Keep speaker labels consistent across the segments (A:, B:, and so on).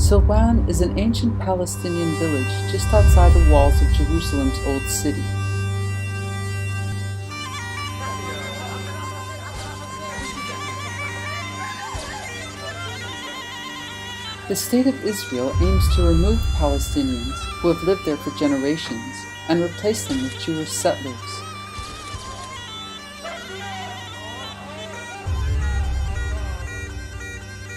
A: Silwan is an ancient Palestinian village just outside the walls of Jerusalem's Old City. The State of Israel aims to remove Palestinians who have lived there for generations and replace them with Jewish settlers.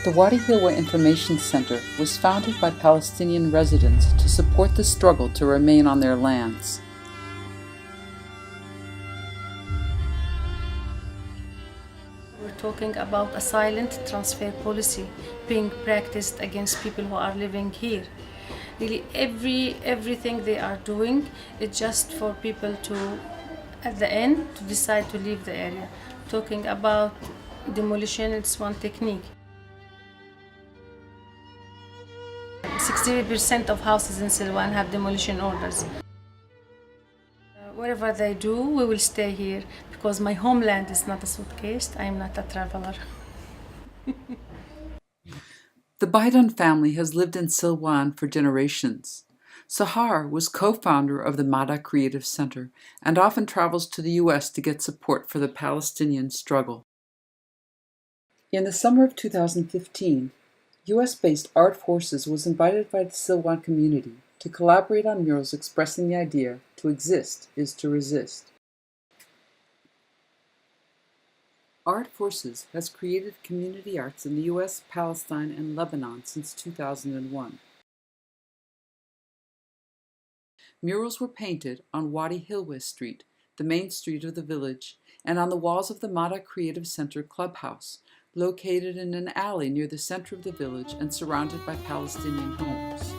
A: The Wadi Hilwa Information Center was founded by Palestinian residents to support the struggle to remain on their lands.
B: We're talking about a silent transfer policy being practiced against people who are living here. Really, everything they are doing is just for people to, at the end, to decide to leave the area. Talking about demolition, it's one technique. 60% of houses in Silwan have demolition orders. Whatever they do, we will stay here because my homeland is not a suitcase. I am not a traveler.
A: The Baidan family has lived in Silwan for generations. Sahar was co-founder of the Mada Creative Center and often travels to the U.S. to get support for the Palestinian struggle. In the summer of 2015, U.S.-based Art Forces was invited by the Silwan community to collaborate on murals expressing the idea to exist is to resist. Art Forces has created community arts in the U.S., Palestine, and Lebanon since 2001. Murals were painted on Wadi Hilwa Street, the main street of the village, and on the walls of the Mada Creative Center clubhouse, located in an alley near the center of the village and surrounded by Palestinian homes.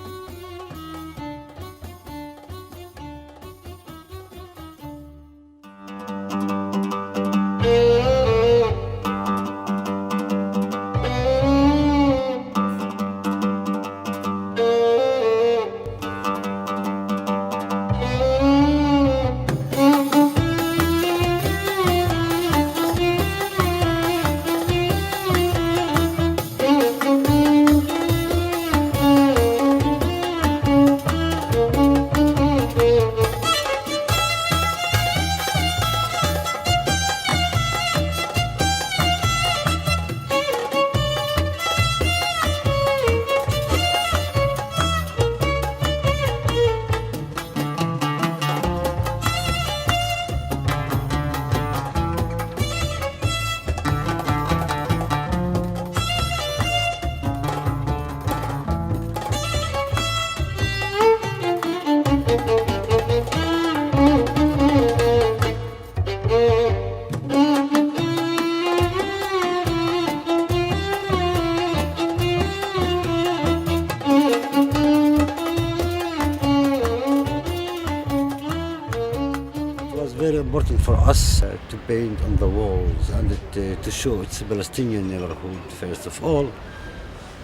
C: Very important for us to paint on the walls and to show it's a Palestinian neighborhood first of all,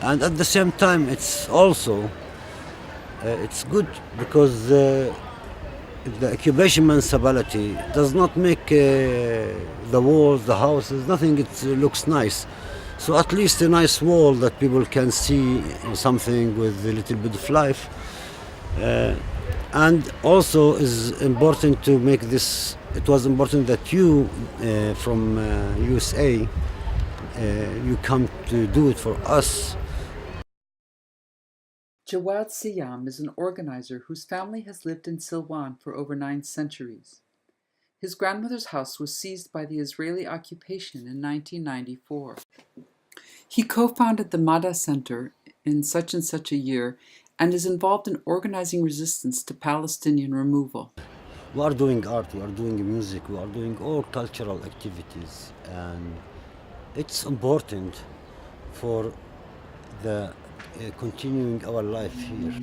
C: and at the same time it's also it's good because the occupation municipality does not make the walls, the houses, nothing. It looks nice, so at least a nice wall that people can see something with a little bit of life. And also is important to make this, it was important that you from USA, you come to do it for us.
A: Jawad Siyam is an organizer whose family has lived in Silwan for over 9 centuries. His grandmother's house was seized by the Israeli occupation in 1994. He co-founded the Mada Center in such and such a year and is involved in organizing resistance to Palestinian removal.
C: We are doing art, we are doing music, we are doing all cultural activities, and it's important for the continuing our life here.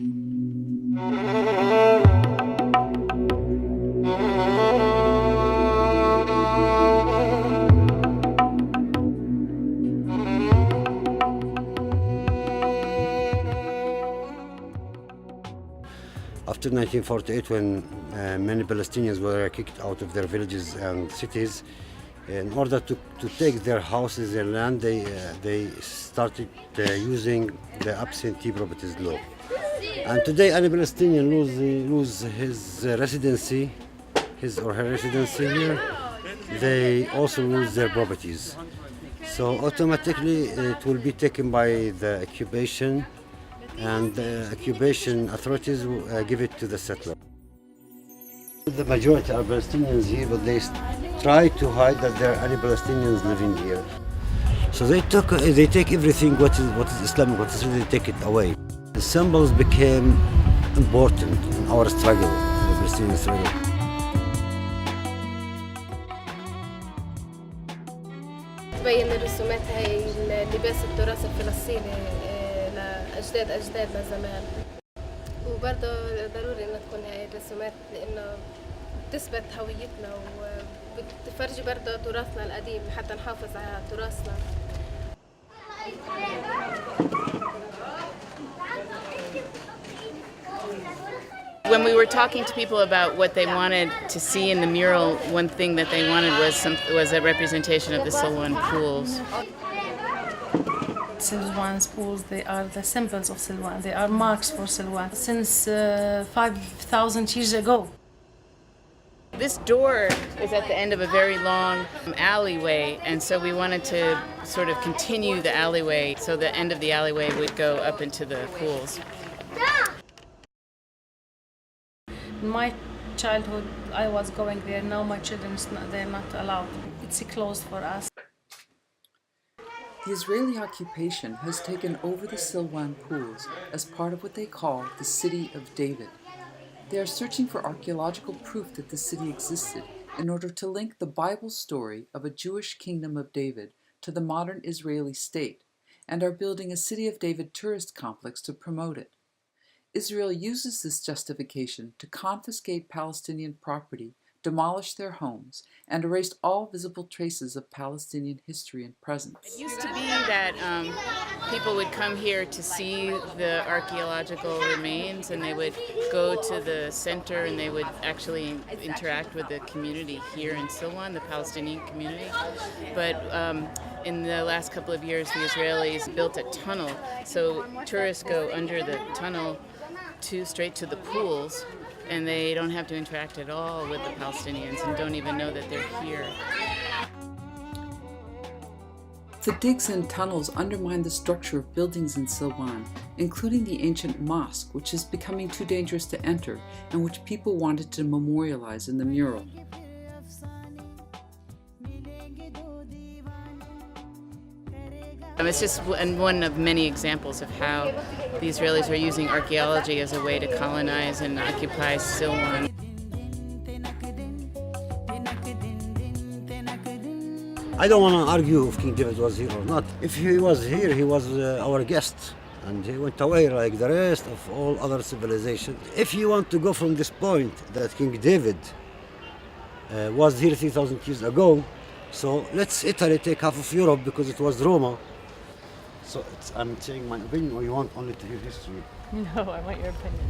C: After 1948, when many Palestinians were kicked out of their villages and cities, In order to take their houses, their land, they started using the absentee properties law. And today, any Palestinian lose his residency, his or her residency here, they also lose their properties. So automatically, it will be taken by the occupation, and the occupation authorities will give it to the settler. The majority are Palestinians here, but they try to hide that there are any Palestinians living here. So they take everything what is Islamic, what is really, they take it away. The symbols became important in our struggle, the Palestinian struggle.
D: تبين الرسومات هاي لباس التراث الفلسطيني لأجدادنا زمان. وبرضه ضروري إنه تكون هاي الرسومات لأنه بتثبت هويتنا وبتفرجي برضه تراثنا القديم حتى نحافظ على تراثنا.
E: When we were talking to people about what they wanted to see in the mural, one thing that they wanted was a representation of the Silwan pools.
B: Silwan's pools, they are the symbols of Silwan. They are marks for Silwan since 5,000 years ago.
E: This door is at the end of a very long alleyway, and so we wanted to sort of continue the alleyway, so the end of the alleyway would go up into the pools.
B: In my childhood, I was going there. Now my children, they're not allowed. It's closed for us.
A: The Israeli occupation has taken over the Silwan pools as part of what they call the City of David. They are searching for archaeological proof that the city existed in order to link the Bible story of a Jewish kingdom of David to the modern Israeli state, and are building a City of David tourist complex to promote it. Israel uses this justification to confiscate Palestinian property, demolish their homes, and erase all visible traces of Palestinian history and presence.
E: It used to be that people would come here to see the archaeological remains, and they would go to the center and they would actually interact with the community here in Silwan, the Palestinian community. But in the last couple of years, the Israelis built a tunnel, so tourists go under the tunnel straight to the pools, and they don't have to interact at all with the Palestinians and don't even know that they're here.
A: The digs and tunnels undermine the structure of buildings in Silwan, including the ancient mosque, which is becoming too dangerous to enter and which people wanted to memorialize in the mural.
E: It's just one of many examples of how the Israelis are using archaeology as a way to colonize and occupy Silwan.
C: I don't want to argue if King David was here or not. If he was here, he was our guest, and he went away like the rest of all other civilizations. If you want to go from this point that King David was here 3,000 years ago, so let's Italy take half of Europe because it was Roma. So I'm saying my opinion, or you want only to hear history?
B: No, I want your opinion.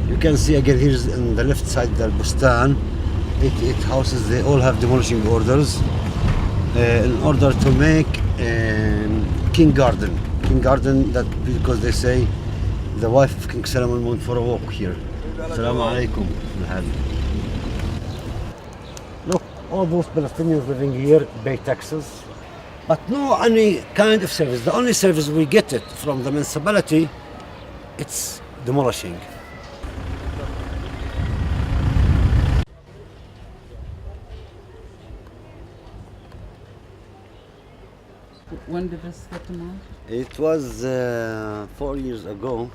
C: You can see again here on the left side the Bustan, 88 houses, they all have demolishing orders in order to make King Garden. King Garden, that because they say the wife of King Solomon went for a walk here. Assalamu alaikum. Look, all those Palestinians living here pay taxes, but no any kind of service. The only service we get it from the municipality, it's demolishing.
A: When did this get demolished?
C: It was 4 years ago.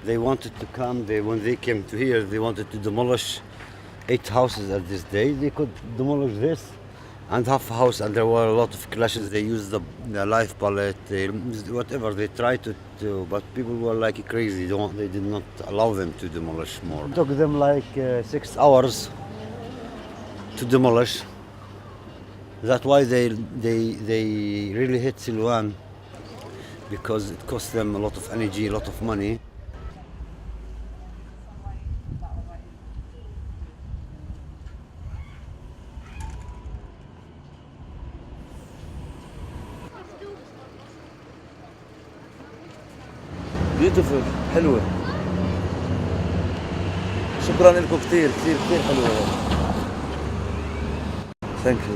C: They wanted to come, when they came to here, they wanted to demolish 8 houses at this day. They could demolish this and half a house, and there were a lot of clashes. They used the live bullet, whatever they tried to do, but people were like crazy. They did not allow them to demolish more. It took them like 6 hours to demolish. That's why they really hate Silwan, because it cost them a lot of energy, a lot of money.
F: بيوتيفول، حلوة. شكرا لكم كثير كثير كثير حلوة. ثانك يو.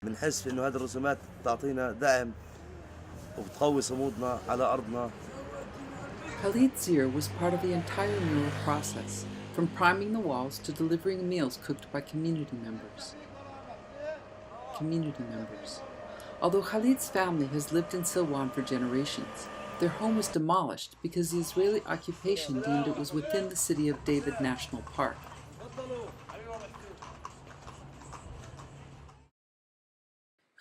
F: بنحس إنه هذه الرسومات تعطينا دعم وبتقوي صمودنا على أرضنا.
A: Khalid Zir was part of the entire mural process, from priming the walls to delivering meals cooked by community members. Although Khalid's family has lived in Silwan for generations, their home was demolished because the Israeli occupation deemed it was within the City of David National Park.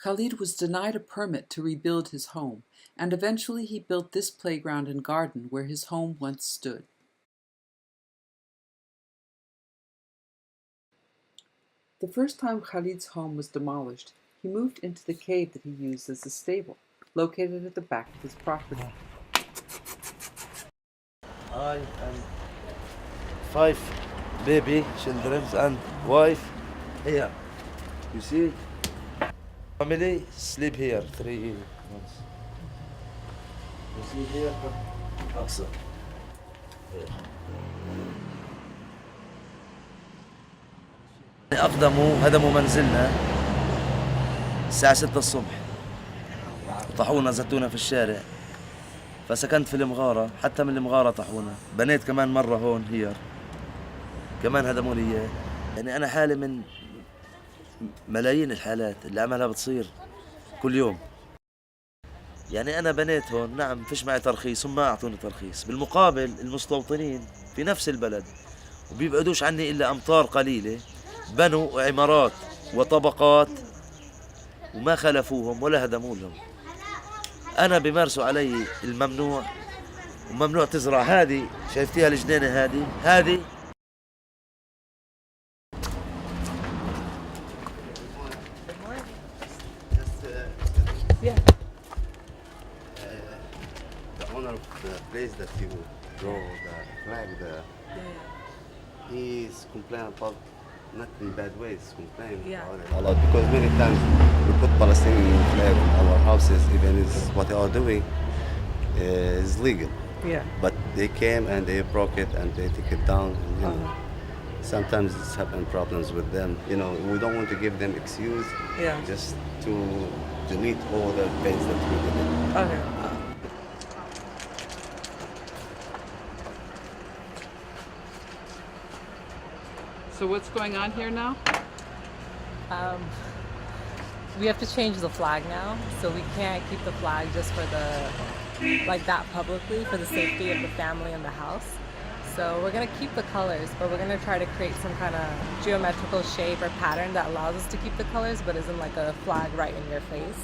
A: Khalid was denied a permit to rebuild his home, and eventually he built this playground and garden where his home once stood. The first time Khalid's home was demolished, he moved into the cave that he used as a stable, located at the back of his property.
F: I and 5 baby children and wife here. You see? Family sleep here 3 months. You see here? Aqsa. Here. هدموا منزلنا الساعة 6 الصبح وطحونا زتونا في الشارع، فسكنت في المغارة، حتى من المغارة طحونا. بنيت كمان مرة هون هير، كمان هدموا لي إياه. يعني أنا حالة من ملايين الحالات اللي عملها بتصير كل يوم. يعني أنا بنيت هون، نعم فيش معي ترخيص، هم ما أعطوني ترخيص. بالمقابل المستوطنين في نفس البلد وبيبعدوش عني إلا أمتار قليلة بنوا عمارات وطبقات وما خلفوهم ولا هدموا لهم. أنا بمارسوا علي الممنوع، وممنوع تزرع. هذه شايفتيها الجنينة هذه
G: The owner of the place that you draw the flag there, he's complaining about, not in bad ways, complaining about it a lot, because many times we put Palestinian flag on our houses, even is what they are doing is legal.
H: Yeah.
G: But they came and they broke it and they took it down. You know. Sometimes it's having problems with them. You know, we don't want to give them excuse. Just to delete all the things that we did.
H: Okay.
A: So what's going on here now?
H: We have to change the flag now, so we can't keep the flag just for like that publicly, for the safety of the family and the house. So we're gonna keep the colors, but we're gonna try to create some kind of geometrical shape or pattern that allows us to keep the colors, but isn't like a flag right in your face.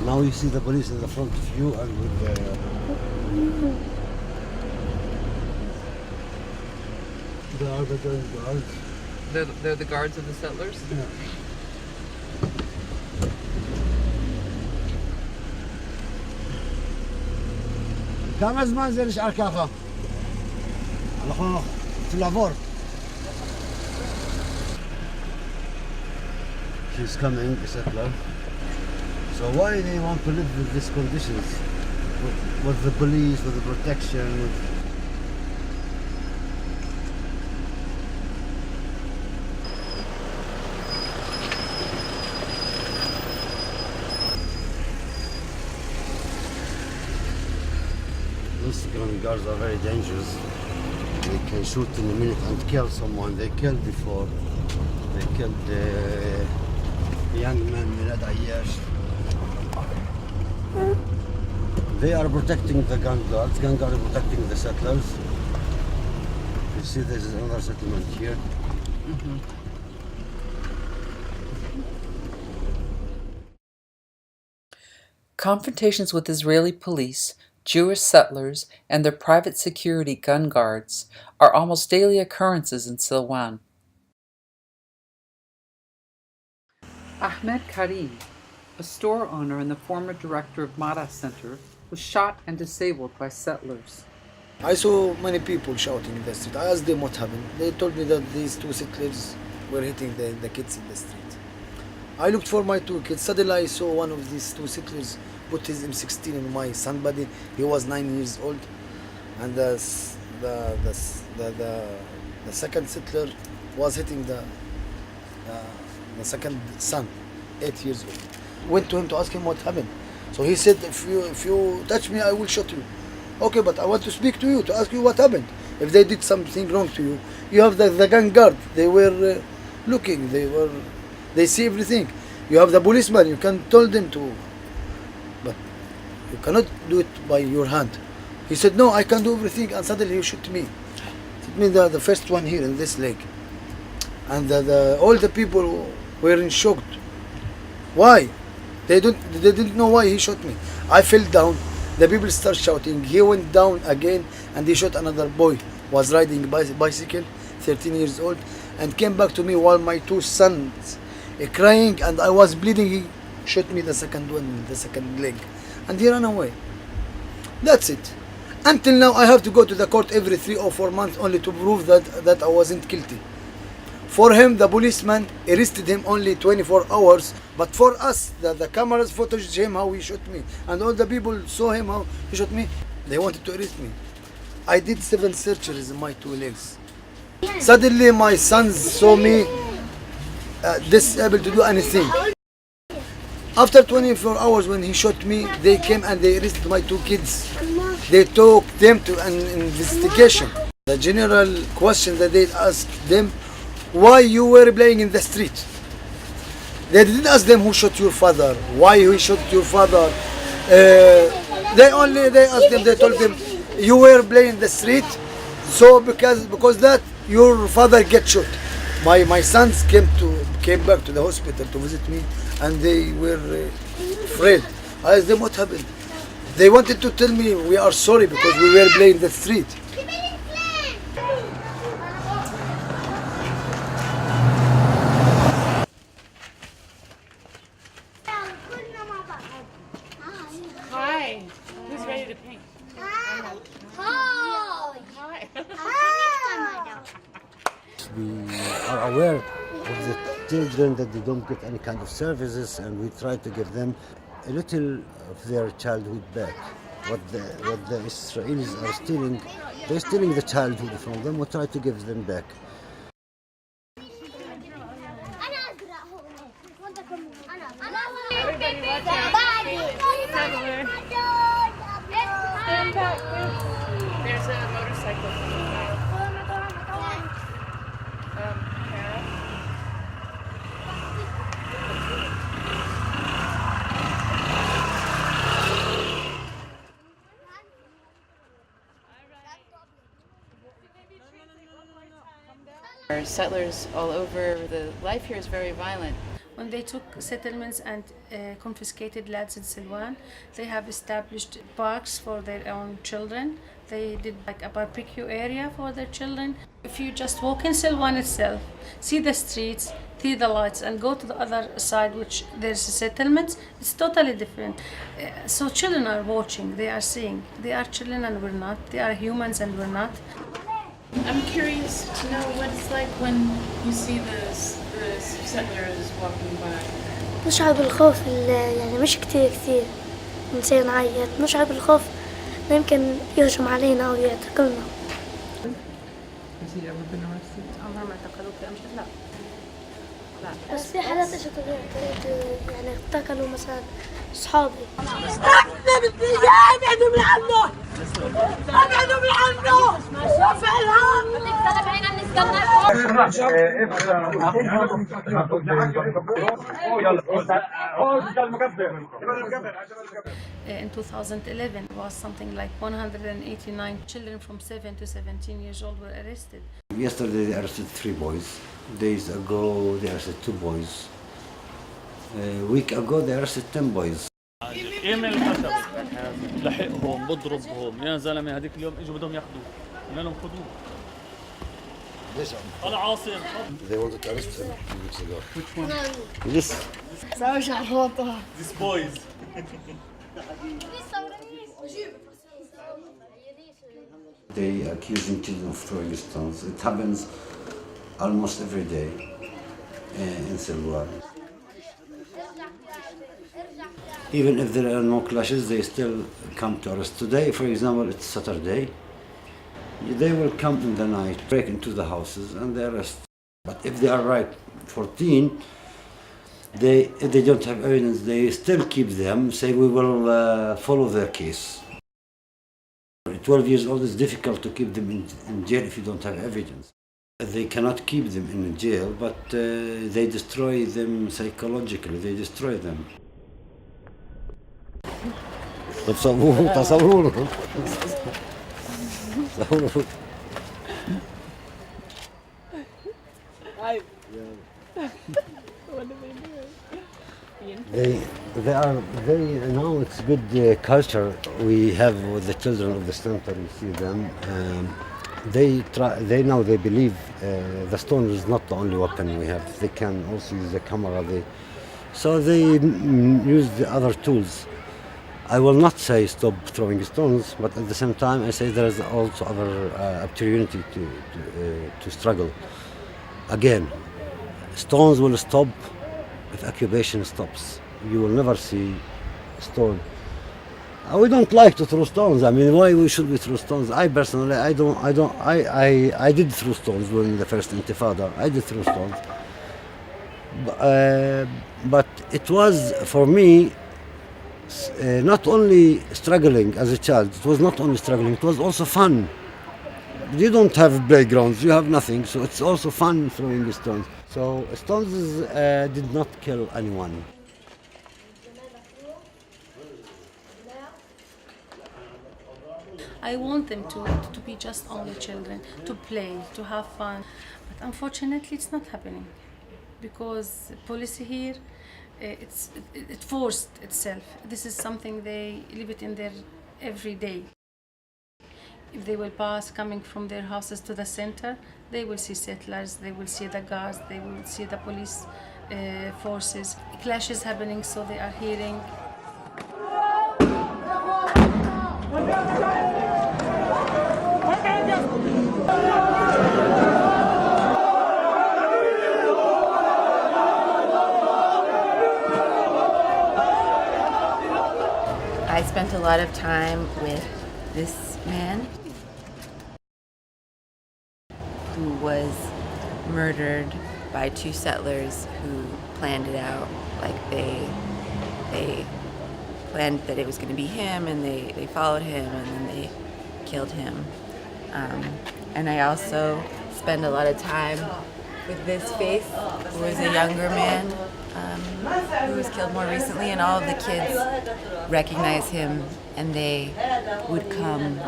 C: Now you see the police in the front of you and with the... They are the guards.
A: They're the guards of the settlers?
C: Yeah. كم زمان زي على الكافة؟ في العبور. She's coming, a settler. So why they want to live with these conditions? With the police, with the protection, with... Those gun guards are very dangerous. They can shoot in a minute and kill someone. They killed before. They killed the young man, Milad Ayyash. They are protecting the gun guards. Gun guards are protecting the settlers. You see, there is another settlement here.
A: Confrontations with Israeli police, Jewish settlers, and their private security gun guards are almost daily occurrences in Silwan. Ahmed Karim, a store owner and the former director of Mada Center, was shot and disabled by settlers.
I: I saw many people shouting in the street. I asked them what happened. They told me that these two settlers were hitting the kids in the street. I looked for my two kids. Suddenly I saw one of these two settlers put his M16 in my son body. He was 9 years old. And the second settler was hitting the second son, 8 years old. Went to him to ask him what happened. So he said, if you touch me, I will shoot you. Okay, but I want to speak to you, to ask you what happened. If they did something wrong to you, you have the gun guard. They were looking, they see everything. You have the policeman, you can tell them to, but you cannot do it by your hand. He said, no, I can do everything, and suddenly he shot me. Hit me the first one here in this leg. And all the people were in shock. Why? They didn't know why he shot me. I fell down. The people start shouting. He went down again and he shot another boy. Was riding bicycle, 13 years old, and came back to me while my two sons crying and I was bleeding. He shot me the second one, the second leg, and he ran away. That's it. Until now, I have to go to the court every 3 or 4 months only to prove that I wasn't guilty. For him, the policeman arrested him only 24 hours. But for us, the cameras footage him how he shot me. And all the people saw him how he shot me. They wanted to arrest me. I did 7 surgeries in my 2 legs. Suddenly, my sons saw me disable to do anything. After 24 hours when he shot me, they came and they arrested my 2 kids. They took them to an investigation. The general question that they asked them, why you were playing in the street? They didn't ask them who shot your father, why he shot your father. They asked them, they told them, you were playing in the street, so because that your father get shot. My sons came back to the hospital to visit me, and they were afraid. I asked them what happened. They wanted to tell me we are sorry because we were playing in the street.
E: Hi. Who's ready to paint?
C: We are aware of the children that they don't get any kind of services, and we try to give them a little of their childhood back. What the Israelis are stealing, they're stealing the childhood from them. We try to give them back.
E: There's a motorcycle coming by. Kara? There are settlers all over. The life here is very violent.
B: When they took settlements and confiscated lands in Silwan, they have established parks for their own children. They did like a barbecue area for their children. If you just walk in Silwan itself, see the streets, see the lights, and go to the other side, which there's settlements, it's totally different. So children are watching, they are seeing. They are children and we're not. They are humans and we're not.
E: I'm curious to know what it's like when you see the settlers walking by.
J: نشعر بالخوف يعني مش كتير نصير نعيط نشعر بالخوف إنه يمكن يهجم علينا أو يعتقلنا.
A: Has he ever been arrested?
B: عمرهم ما اعتقلوك مش لا. لا.
J: بس في حالات إجت يعني اعتقلوا مثلا أصحابي.
B: In 2011, it was something like 189 children from 7 to 17 years old were arrested.
C: Yesterday they arrested 3 boys. Days ago they arrested 2 boys. A week ago they arrested 10 boys.
K: ايمن الخشب لحقهم بضربهم يا زلمه هذيك اليوم اجوا بدهم ياخذوه قلنا لهم خذوه طلع عاصم
I: They wanted to arrest him 2 weeks ago.
A: Which one?
C: This
K: These boys.
C: They accusing children of throwing stones. It happens almost every day in Silwan. Even if there are no clashes, they still come to arrest. Today, for example, it's Saturday. They will come in the night, break into the houses, and they arrest. But if they are right 14, if they don't have evidence, they still keep them, say we will follow their case. 12 years old is difficult to keep them in jail if you don't have evidence. They cannot keep them in jail, but they destroy them psychologically, they destroy them. تصوروا They are very, now it's good culture we have with the children of the center. You see them, they believe the stone is not the only weapon we have. They can also use the camera. So they use the other tools. I will not say stop throwing stones, but at the same time I say there is also other opportunity to struggle. Again, stones will stop if occupation stops. You will never see stone. We don't like to throw stones. I mean, why should we throw stones? I personally, I did throw stones during the first Intifada. I did throw stones. But it was, for me, not only struggling as a child, it was not only struggling, it was also fun. You don't have playgrounds, you have nothing, so it's also fun throwing stones. So stones did not kill anyone.
B: I want them to be just only children, to play, to have fun. But unfortunately, it's not happening because policy here, it forced itself. This is something they live it in their every day. If they will pass coming from their houses to the center, they will see settlers, they will see the guards, they will see the police forces. Clashes happening, so they are hearing.
L: I spent a lot of time with this man who was murdered by two settlers who planned it out. Like they planned that it was going to be him, and they followed him, and then they killed him. And I also spend a lot of time with this face, who was a younger man who was killed more recently, and all of the kids recognize him, and they would come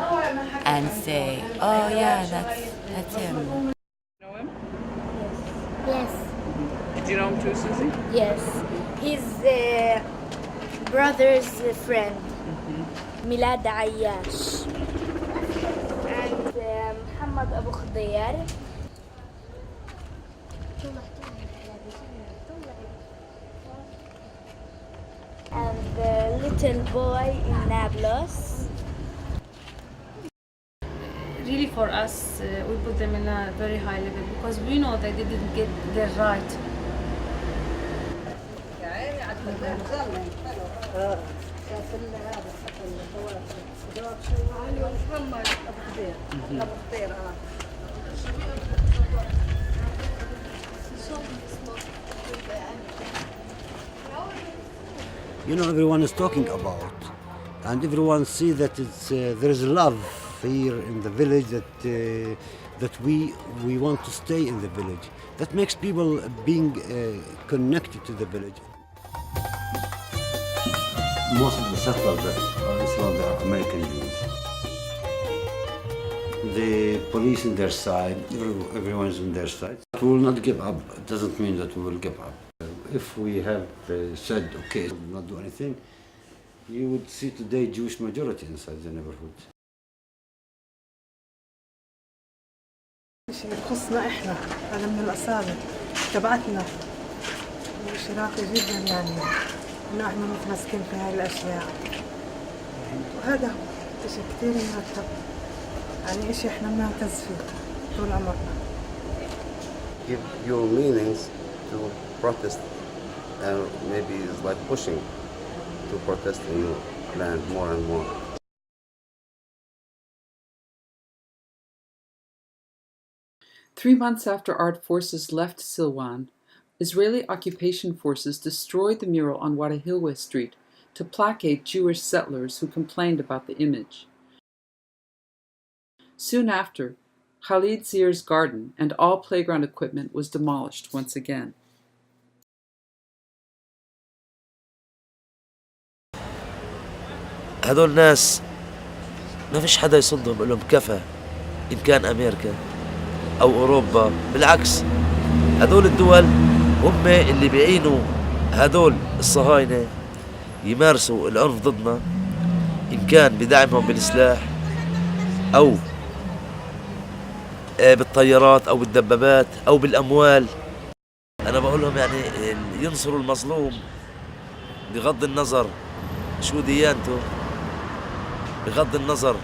L: and say, "Oh yeah, that's him."
M: Know him?
N: Yes.
M: Do you know him too, Susie?
N: Yes. He's brother's friend. Milad Ayash. And Muhammad Abu Khadiyar. And the little boy in Nablus.
B: Really, for us, we put them in a very high level because we know that they didn't get their right.
C: You know, everyone is talking about, and everyone see that it's there is love here in the village, that we want to stay in the village. That makes people being connected to the village. Most of the settlers that are Islam, they are American Jews. The police on their side, everyone is on their side. We will not give up. It doesn't mean that we will give up. If we have said, okay, we will not do anything, you would see today Jewish majority inside the neighborhood.
O: شيء يخصنا احنا، هذا من الاصاله تبعتنا. وشيء راقي جدا يعني إنه إحنا متمسكين في هاي الأشياء، وهذا هو إشي كتير مرتب، يعني إشي إحنا بنعتز فيه طول عمرنا.
G: Give your meanings to protest, and maybe it's like pushing to protest in your land more and more.
A: Three months after art forces left Silwan, Israeli occupation forces destroyed the mural on Wadahilwa Street to placate Jewish settlers who complained about the image. Soon after, Khalid Zier's garden and all playground equipment was demolished once again.
F: هدول ناس ما فيش حدا يصدهم، يقول لهم كفى. إن كان أمريكا أو أوروبا، بالعكس هدول الدول هم اللي بيعينوا هدول الصهاينة يمارسوا العنف ضدنا، إن كان بدعمهم بالسلاح أو بالطيارات أو بالدبابات أو بالأموال. أنا بقول لهم يعني ينصروا المظلوم بغض النظر شو ديانته، بغض النظر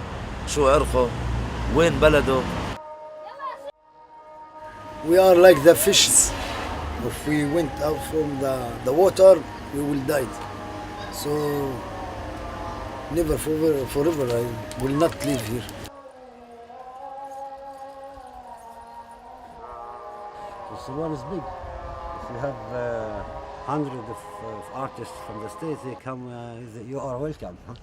F: شو عرقه، وين بلده.
I: We are like the fishes. If we went out from the water, we will die. So never forever I will not live here.
C: Silwan is big. If you have hundreds of artists from the States, they come, you are welcome. Huh?